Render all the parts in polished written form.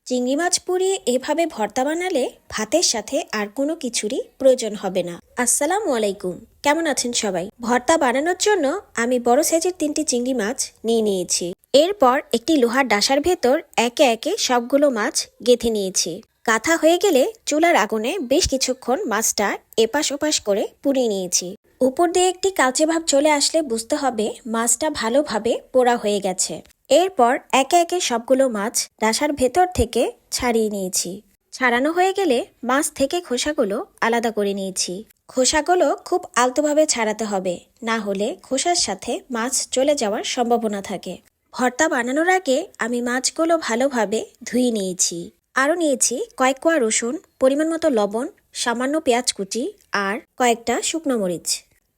চিংড়ি মাছ পুড়িয়ে এভাবে ভর্তা বানালে ভাতের সাথে আর কোনো কিছুরই প্রয়োজন হবে না। আসসালামু আলাইকুম, কেমন আছেন সবাই? ভর্তা বানানোর জন্য আমি বড় সাইজের 3টি চিংড়ি মাছ নিয়ে নিয়েছি। এরপর একটি লোহার ডাঁশার ভেতর একে একে সবগুলো মাছ গেঁথে নিয়েছি। গাঁথা হয়ে গেলে চুলার আগুনে বেশ কিছুক্ষণ মাছটা এপাশ ওপাশ করে পুড়িয়ে নিয়েছি। উপর দিয়ে একটি কালচে ভাব চলে আসলে বুঝতে হবে মাছটা ভালোভাবে পোড়া হয়ে গেছে। এরপর একে একে সবগুলো মাছ ডাঁশার ভেতর থেকে ছাড়িয়ে নিয়েছি। ছাড়ানো হয়ে গেলে মাছ থেকে খোসাগুলো আলাদা করে নিয়েছি। খোসাগুলো খুব আলতোভাবে ছাড়াতে হবে, না হলে খোসার সাথে মাছ চলে যাওয়ার সম্ভাবনা থাকে। ভর্তা বানানোর আগে আমি মাছগুলো ভালোভাবে ধুয়ে নিয়েছি। আরও নিয়েছি কয়েক কোয়া রসুন, পরিমাণ মতো লবণ, সামান্য পেঁয়াজ কুচি আর কয়েকটা শুকনো মরিচ।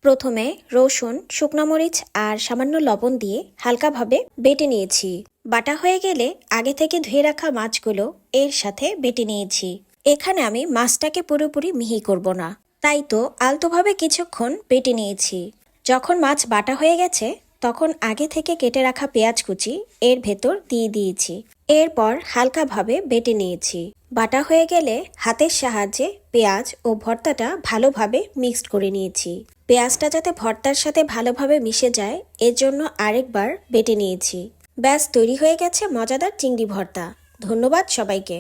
প্রথমে রসুন, শুকনো মরিচ আর সামান্য লবণ দিয়ে হালকাভাবে বেটে নিয়েছি। বাটা হয়ে গেলে আগে থেকে ধুয়ে রাখা মাছগুলো এর সাথে বেটে নিয়েছি। এখানে আমি মাছটাকে পুরোপুরি মিহি করব না, তাই তো আলতোভাবে কিছুক্ষণ বেটে নিয়েছি। যখন মাছ বাটা হয়ে গেছে তখন আগে থেকে কেটে রাখা পেঁয়াজ কুচি এর ভেতর দিয়ে দিয়েছি। এরপর হালকাভাবে বেটে নিয়েছি। বাটা হয়ে গেলে হাতের সাহায্যে পেঁয়াজ ও ভর্তাটা ভালোভাবে মিক্সড করে নিয়েছি। পেঁয়াজটা যাতে ভর্তার সাথে ভালোভাবে মিশে যায় এর জন্য আরেকবার বেটে নিয়েছি। ব্যাস তৈরি হয়ে গেছে মজাদার চিংড়ি ভর্তা। ধন্যবাদ সবাইকে।